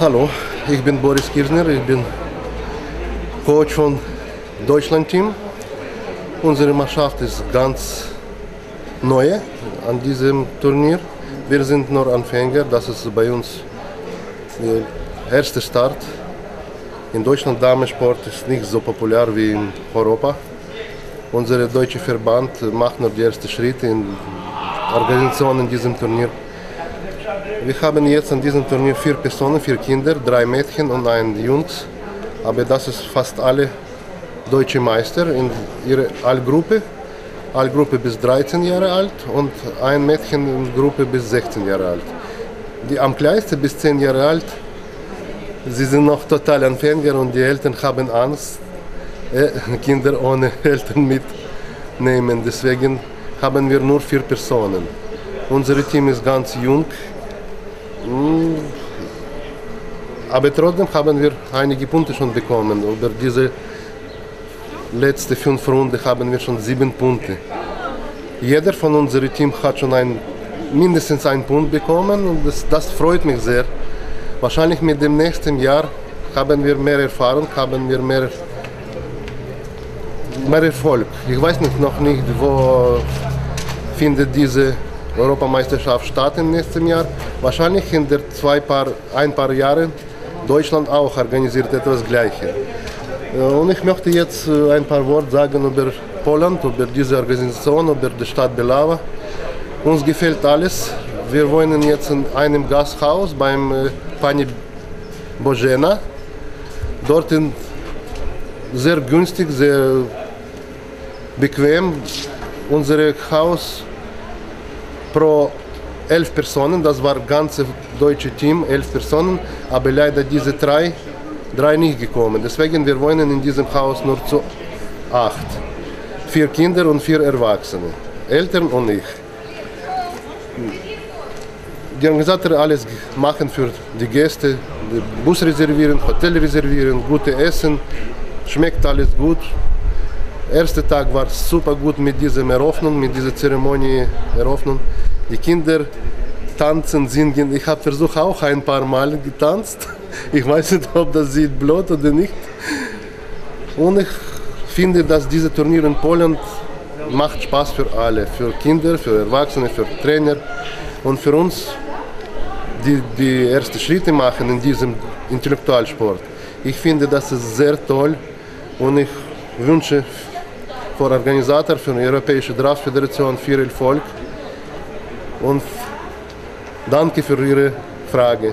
Hallo, ich bin Boris Kirchner, ich bin Coach von Deutschland-Team. Unsere Mannschaft ist ganz neu an diesem Turnier. Wir sind nur Anfänger, das ist bei uns der erste Start. In Deutschland Damensport ist nicht so populär wie in Europa. Unser deutscher Verband macht nur die ersten Schritte in Organisation in diesem Turnier. Wir haben jetzt an diesem Turnier 4 Personen, 4 Kinder, 3 Mädchen und 1 Jungs. Aber das ist fast alle deutsche Meister in ihrer Allgruppe. Allgruppe bis 13 Jahre alt und ein Mädchen in Gruppe bis 16 Jahre alt. Die am kleinsten bis 10 Jahre alt, sie sind noch total Anfänger und die Eltern haben Angst, Kinder ohne Eltern mitnehmen. Deswegen haben wir nur 4 Personen. Unser Team ist ganz jung. Aber trotzdem haben wir einige Punkte schon bekommen. Über diese letzten 5 Runden haben wir schon 7 Punkte. Jeder von unserem Team hat schon mindestens einen Punkt bekommen und das freut mich sehr. Wahrscheinlich mit dem nächsten Jahr haben wir mehr Erfahrung, haben wir mehr Erfolg. Ich weiß noch nicht, wo findet diese Europameisterschaft statt im nächsten Jahr. Wahrscheinlich in ein paar Jahren Deutschland auch organisiert etwas Gleiches. Und ich möchte jetzt ein paar Worte sagen über Polen, über diese Organisation, über die Stadt Bělava. Uns gefällt alles. Wir wohnen jetzt in einem Gasthaus beim Pani Bożena. Dort ist sehr günstig, sehr bequem. Unser Haus pro 11 Personen, das war das ganze deutsche Team, 11 Personen, aber leider diese drei nicht gekommen. Deswegen wir wohnen in diesem Haus nur zu 8. 4 Kinder und 4 Erwachsene, Eltern und ich. Die Organisatoren alles machen für die Gäste, die Bus reservieren, Hotel reservieren, gutes Essen, schmeckt alles gut. Der erste Tag war super gut mit dieser Eröffnung, mit dieser Zeremonie Eröffnung. Die Kinder tanzen, singen. Ich habe versucht auch ein paar Mal getanzt. Ich weiß nicht, ob das sieht blöd oder nicht. Und ich finde, dass dieses Turnier in Polen macht Spaß für alle, für Kinder, für Erwachsene, für Trainer und für uns, die ersten Schritte machen in diesem Intellektualsport. Ich finde, das ist sehr toll und ich wünsche für Organisator, für die Europäische Draftföderation viel Erfolg und danke für Ihre Frage.